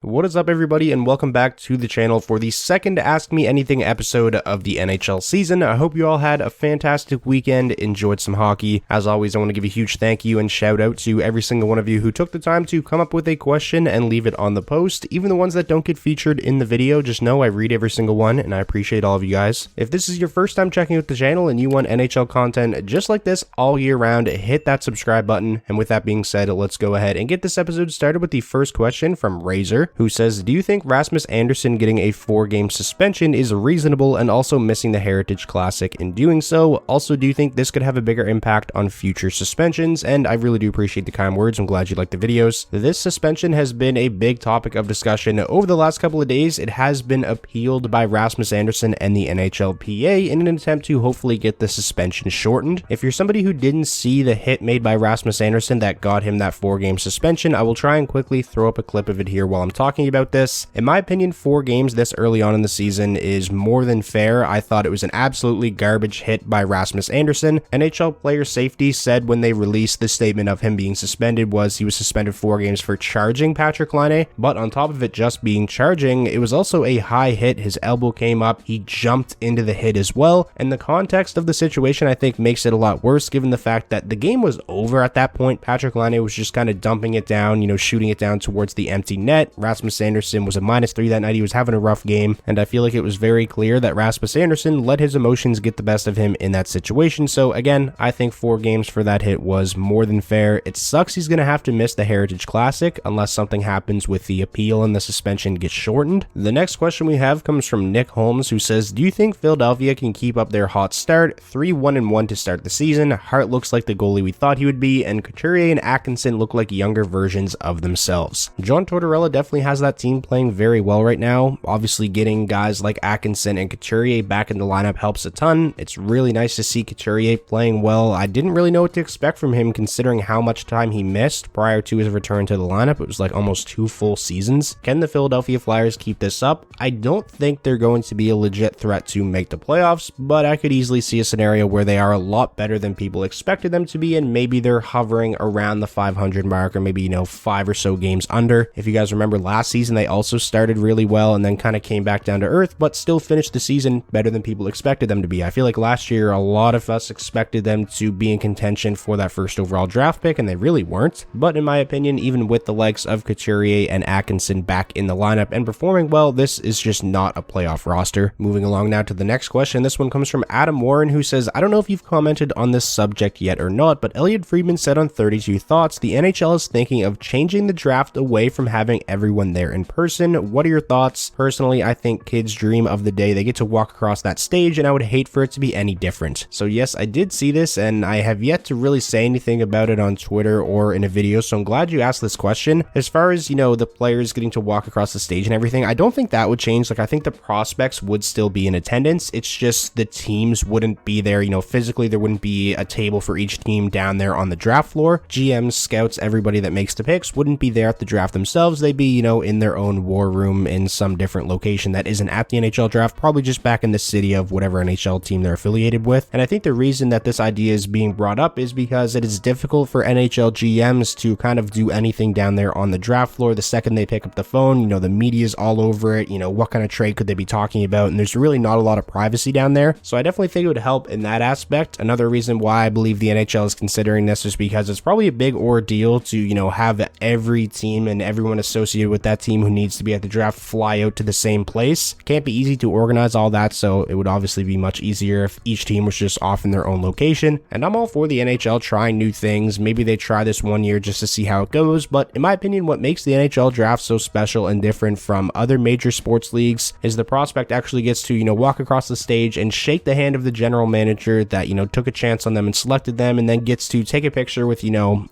What is up, everybody, and welcome back to the channel for the second Ask Me Anything episode of the NHL season. I hope you all had a fantastic weekend, enjoyed some hockey. As always, I want to give a huge thank you and shout out to every single one of you who took the time to come up with a question and leave it on the post. Even the ones that don't get featured in the video, just know I read every single one, and I appreciate all of you guys. If this is your first time checking out the channel and you want NHL content just like this all year round, hit that subscribe button. And with that being said, let's go ahead and get this episode started with the first question from Razor, who says, do you think Rasmus Anderson getting a 4-game suspension is reasonable and also missing the Heritage Classic in doing so? Also, do you think this could have a bigger impact on future suspensions? And I really do appreciate the kind words. I'm glad you like the videos. This suspension has been a big topic of discussion over the last couple of days. It has been appealed by Rasmus Anderson and the NHLPA in an attempt to hopefully get the suspension shortened. If you're somebody who didn't see the hit made by Rasmus Anderson that got him that 4-game suspension, I will try and quickly throw up a clip of it here while I'm talking about this. In my opinion, 4 games this early on in the season is more than fair. I thought it was an absolutely garbage hit by Rasmus Anderson. NHL Player Safety said when they released the statement of him being suspended was he was suspended 4 games for charging Patrick Laine, but on top of it just being charging, it was also a high hit. His elbow came up, he jumped into the hit as well, and the context of the situation I think makes it a lot worse given the fact that the game was over at that point. Patrick Laine was just kind of dumping it down, shooting it down towards the empty net. Rasmus Anderson was a -3 that night. He was having a rough game, and I feel like it was very clear that Rasmus Anderson let his emotions get the best of him in that situation. So again, I think 4 games for that hit was more than fair. It sucks he's going to have to miss the Heritage Classic unless something happens with the appeal and the suspension gets shortened. The next question we have comes from Nick Holmes, who says, do you think Philadelphia can keep up their hot start? 3-1-1 to start the season. Hart looks like the goalie we thought he would be, and Couturier and Atkinson look like younger versions of themselves. John Tortorella definitely has that team playing very well right now. Obviously, getting guys like Atkinson and Couturier back in the lineup helps a ton. It's really nice to see Couturier playing well. I didn't really know what to expect from him considering how much time he missed prior to his return to the lineup. It was like almost 2 full seasons. Can the Philadelphia Flyers keep this up? I don't think they're going to be a legit threat to make the playoffs, but I could easily see a scenario where they are a lot better than people expected them to be, and maybe they're hovering around the 500 mark, or maybe 5 or so games under. If you guys remember last season, they also started really well and then kind of came back down to earth, but still finished the season better than people expected them to be. I feel like last year a lot of us expected them to be in contention for that first overall draft pick, and they really weren't. But in my opinion, even with the likes of Couturier and Atkinson back in the lineup and performing well, this is just not a playoff roster. Moving along now to the next question. This one comes from Adam Warren, who says, I don't know if you've commented on this subject yet or not, but Elliot Friedman said on 32 Thoughts, the NHL is thinking of changing the draft away from having everyone there in person. What are your thoughts? Personally, I think kids dream of the day they get to walk across that stage, and I would hate for it to be any different. So yes, I did see this, and I have yet to really say anything about it on Twitter or in a video, so I'm glad you asked this question. As far as, the players getting to walk across the stage and everything, I don't think that would change. Like, I think the prospects would still be in attendance. It's just the teams wouldn't be there, physically there wouldn't be a table for each team down there on the draft floor. GMs, scouts, everybody that makes the picks wouldn't be there at the draft themselves. They'd be, in their own war room in some different location that isn't at the NHL draft, probably just back in the city of whatever NHL team they're affiliated with. And I think the reason that this idea is being brought up is because it is difficult for NHL GMs to kind of do anything down there on the draft floor. The second they pick up the phone, the media's all over it. What kind of trade could they be talking about? And there's really not a lot of privacy down there. So I definitely think it would help in that aspect. Another reason why I believe the NHL is considering this is because it's probably a big ordeal to, have every team and everyone associated with that team who needs to be at the draft fly out to the same place. Can't be easy to organize all that, so it would obviously be much easier if each team was just off in their own location. And I'm all for the NHL trying new things. Maybe they try this one year just to see how it goes, but in my opinion, what makes the NHL draft so special and different from other major sports leagues is the prospect actually gets to, walk across the stage and shake the hand of the general manager that, took a chance on them and selected them, and then gets to take a picture with,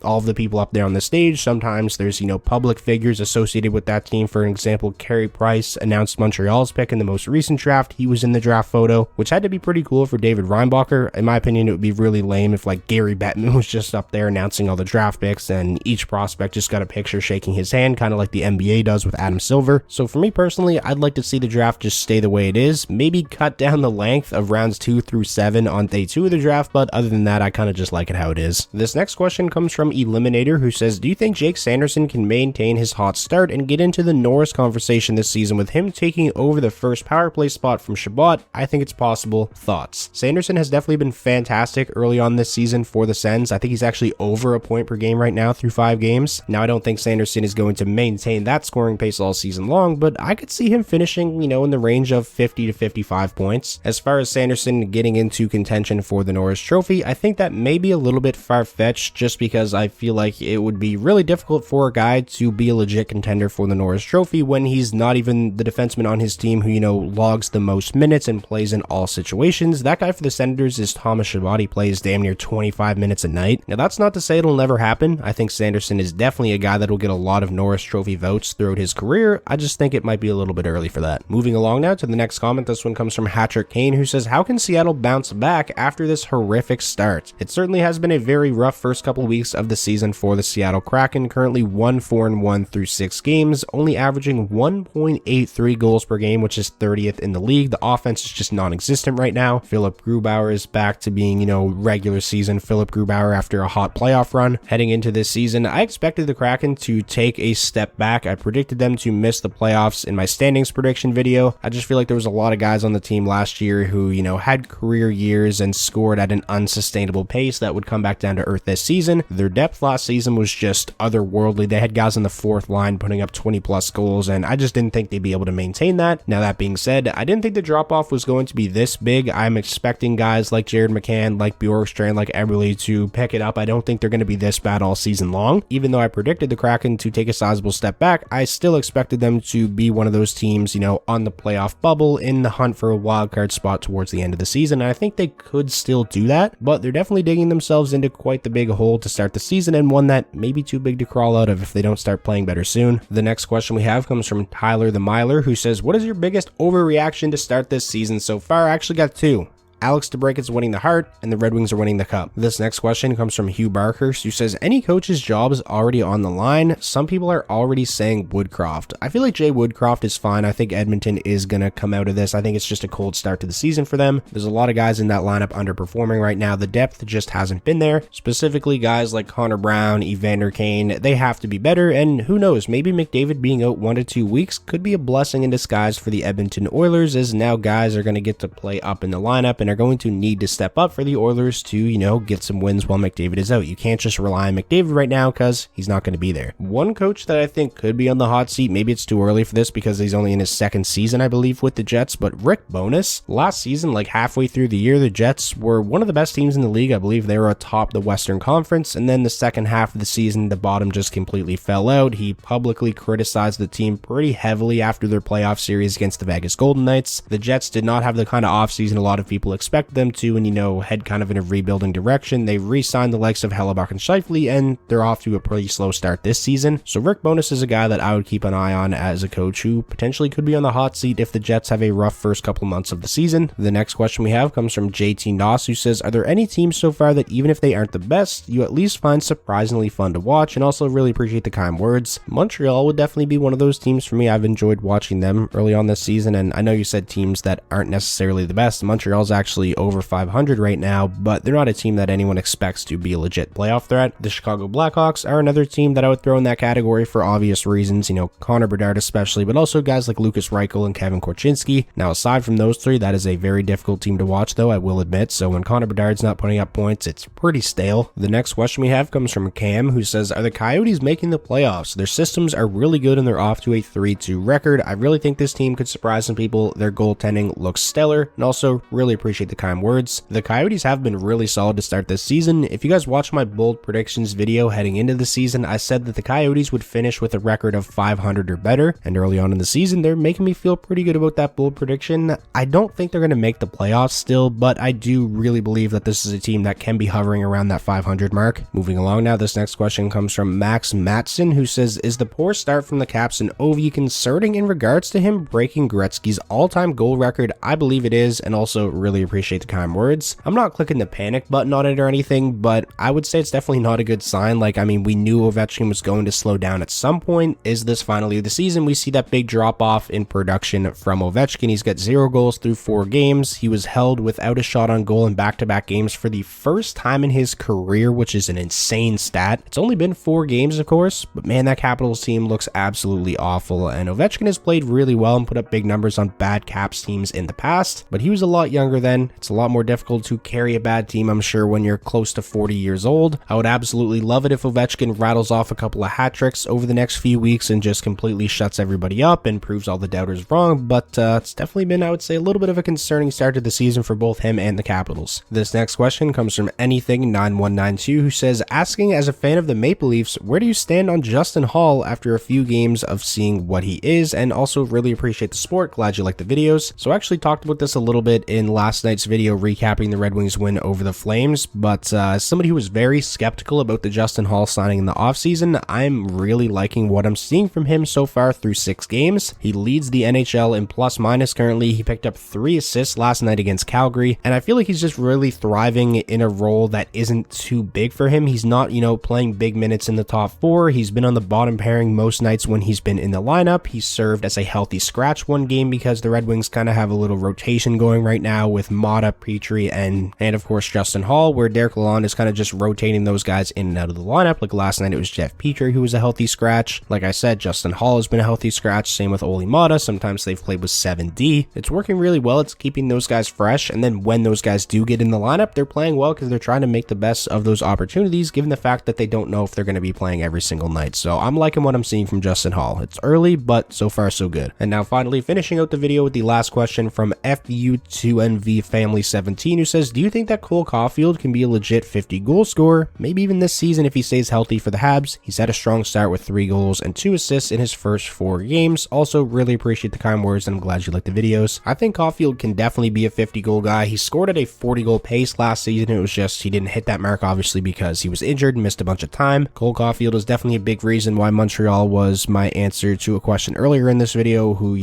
all of the people up there on the stage. Sometimes there's, public figures associated with that team. For example, Carey Price announced Montreal's pick in the most recent draft. He was in the draft photo, which had to be pretty cool for David Reinbacher. In my opinion, it would be really lame if Gary Bettman was just up there announcing all the draft picks and each prospect just got a picture shaking his hand, kind of like the NBA does with Adam Silver. So for me personally, I'd like to see the draft just stay the way it is. Maybe cut down the length of rounds 2 through 7 on day 2 of the draft, but other than that, I kind of just like it how it is. This next question comes from Eliminator, who says, do you think Jake Sanderson can maintain his hot start and get into the Norris conversation this season with him taking over the first power play spot from Chabot. I think it's possible. Thoughts? Sanderson has definitely been fantastic early on this season for the Sens. I think he's actually over a point per game right now through 5 games. Now, I don't think Sanderson is going to maintain that scoring pace all season long, but I could see him finishing, in the range of 50 to 55 points. As far as Sanderson getting into contention for the Norris Trophy, I think that may be a little bit far-fetched just because I feel like it would be really difficult for a guy to be a legit contender for the Norris Trophy when he's not even the defenseman on his team who, logs the most minutes and plays in all situations. That guy for the Senators is Thomas Chabot. He plays damn near 25 minutes a night. Now, that's not to say it'll never happen. I think Sanderson is definitely a guy that will get a lot of Norris Trophy votes throughout his career. I just think it might be a little bit early for that. Moving along now to the next comment. This one comes from Hatrick Kane, who says, how can Seattle bounce back after this horrific start? It certainly has been a very rough first couple weeks of the season for the Seattle Kraken, currently 1-4-1 through 6 games, only averaging 1.83 goals per game, which is 30th in the league. The offense is just non-existent right now. Philip Grubauer is back to being, regular season Philip Grubauer after a hot playoff run. Heading into this season, I expected the Kraken to take a step back. I predicted them to miss the playoffs in my standings prediction video. I just feel like there was a lot of guys on the team last year who, had career years and scored at an unsustainable pace that would come back down to earth this season. Their depth last season was just otherworldly. They had guys on the 4th line putting up 20 plus goals, and I just didn't think they'd be able to maintain that. Now, that being said, I didn't think the drop-off was going to be this big. I'm expecting guys like Jared McCann, like Bjorkstrand, like Eberle to pick it up. I don't think they're going to be this bad all season long. Even though I predicted the Kraken to take a sizable step back, I still expected them to be one of those teams, on the playoff bubble in the hunt for a wild card spot towards the end of the season. And I think they could still do that, but they're definitely digging themselves into quite the big hole to start the season, and one that may be too big to crawl out of if they don't start playing better soon. The next question we have comes from Tyler the Miler, who says, what is your biggest overreaction to start this season so far? I actually got 2. Alex DeBrincat is winning the Hart, and the Red Wings are winning the Cup. This next question comes from Hugh Barkhurst, who says, any coach's job is already on the line. Some people are already saying Woodcroft. I feel like Jay Woodcroft is fine. I think Edmonton is going to come out of this. I think it's just a cold start to the season for them. There's a lot of guys in that lineup underperforming right now. The depth just hasn't been there. Specifically, guys like Connor Brown, Evander Kane, they have to be better, and who knows, maybe McDavid being out 1 to 2 weeks could be a blessing in disguise for the Edmonton Oilers, as now guys are going to get to play up in the lineup and are going to need to step up for the Oilers to, get some wins while McDavid is out. You can't just rely on McDavid right now because he's not going to be there. One coach that I think could be on the hot seat, maybe it's too early for this because he's only in his 2nd season, I believe, with the Jets, but Rick Bowness. Last season, like halfway through the year, the Jets were one of the best teams in the league. I believe they were atop the Western Conference, and then the second half of the season, the bottom just completely fell out. He publicly criticized the team pretty heavily after their playoff series against the Vegas Golden Knights. The Jets did not have the kind of offseason a lot of people expect them to, and head kind of in a rebuilding direction. They re-signed the likes of Hellebuck and Scheifele, and they're off to a pretty slow start this season. So Rick Bowness is a guy that I would keep an eye on as a coach who potentially could be on the hot seat if the Jets have a rough first couple months of the season. The next question we have comes from JT Noss, who says, are there any teams so far that even if they aren't the best, you at least find surprisingly fun to watch, and also really appreciate the kind words? Montreal would definitely be one of those teams for me. I've enjoyed watching them early on this season, and I know you said teams that aren't necessarily the best. Montreal's actually over 500 right now, but they're not a team that anyone expects to be a legit playoff threat. The Chicago Blackhawks are another team that I would throw in that category for obvious reasons, Connor Bedard especially, but also guys like Lucas Reichel and Kevin Korchinski. Now, aside from those 3, that is a very difficult team to watch, though, I will admit, so when Connor Bedard's not putting up points, it's pretty stale. The next question we have comes from Cam, who says, are the Coyotes making the playoffs? Their systems are really good and they're off to a 3-2 record. I really think this team could surprise some people. Their goaltending looks stellar, and also really appreciate the kind words. The Coyotes have been really solid to start this season. If you guys watch my bold predictions video heading into the season, I said that the Coyotes would finish with a record of 500 or better, and early on in the season, they're making me feel pretty good about that bold prediction. I don't think they're going to make the playoffs still, but I do really believe that this is a team that can be hovering around that 500 mark. Moving along now, this next question comes from Max Matson, who says, is the poor start from the Caps and Ovi concerning in regards to him breaking Gretzky's all-time goal record? I believe it is, and also really appreciate the kind words. I'm not clicking the panic button on it or anything, but I would say it's definitely not a good sign. Like, I mean, we knew Ovechkin was going to slow down at some point. Is this finally the season? We see that big drop off in production from Ovechkin. He's got 0 goals through 4 games. He was held without a shot on goal in back-to-back games for the first time in his career, which is an insane stat. It's only been 4 games, of course, but man, that Capitals team looks absolutely awful, and Ovechkin has played really well and put up big numbers on bad Caps teams in the past, but he was a lot younger then. It's a lot more difficult to carry a bad team, I'm sure, when you're close to 40 years old. I would absolutely love it if Ovechkin rattles off a couple of hat tricks over the next few weeks and just completely shuts everybody up and proves all the doubters wrong, but it's definitely been, I would say, a little bit of a concerning start to the season for both him and the Capitals. This next question comes from Anything9192, who says, asking as a fan of the Maple Leafs, where do you stand on Justin Holl after a few games of seeing what he is, and also really appreciate the support, glad you like the videos. So I actually talked about this a little bit in last night's video recapping the Red Wings win over the Flames, but as somebody who was very skeptical about the Justin Holl signing in the offseason, I'm really liking what I'm seeing from him so far through 6 games. He leads the NHL in plus minus currently. He picked up 3 assists last night against Calgary, and I feel like he's just really thriving in a role that isn't too big for him. He's not, playing big minutes in the top 4. He's been on the bottom pairing most nights when he's been in the lineup. He's served as a healthy scratch one game because the Red Wings kind of have a little rotation going right now with Mata, Petrie, and of course Justin Holl, where Derek Lalonde is kind of just rotating those guys in and out of the lineup. Like last night it was Jeff Petrie who was a healthy scratch. Like I said, Justin Holl has been a healthy scratch. Same with Olli Mata. Sometimes they've played with 7D. It's working really well. It's keeping those guys fresh, and then when those guys do get in the lineup, they're playing well because they're trying to make the best of those opportunities, given the fact that they don't know if they're going to be playing every single night. So I'm liking what I'm seeing from Justin Holl. It's early, but so far so good. And now finally finishing out the video with the last question from FU2NV Family 17, who says, do you think that Cole Caufield can be a legit 50 goal scorer, maybe even this season if he stays healthy for the Habs? He's had a strong start with 3 goals and 2 assists in his first 4 games. Also really appreciate the kind words, and I'm glad you like the videos. I think Caufield can definitely be a 50 goal guy. He scored at a 40 goal pace last season. It was just he didn't hit that mark obviously because he was injured and missed a bunch of time. Cole Caufield is definitely a big reason why Montreal was my answer to a question earlier in this video, who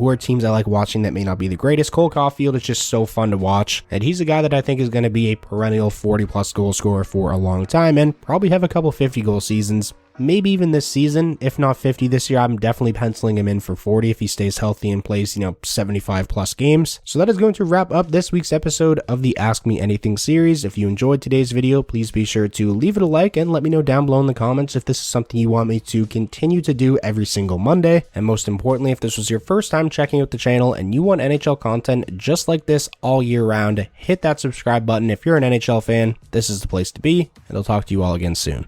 are teams I like watching that may not be the greatest. Cole Caufield is just so fun to watch, and he's a guy that I think is going to be a perennial 40 plus goal scorer for a long time and probably have a couple 50 goal seasons. Maybe even this season, if not 50 this year. I'm definitely penciling him in for 40 if he stays healthy and plays, 75 plus games. So that is going to wrap up this week's episode of the Ask Me Anything series. If you enjoyed today's video, please be sure to leave it a like and let me know down below in the comments if this is something you want me to continue to do every single Monday. And most importantly, if this was your first time checking out the channel and you want NHL content just like this all year round, hit that subscribe button. If you're an NHL fan, this is the place to be, and I'll talk to you all again soon.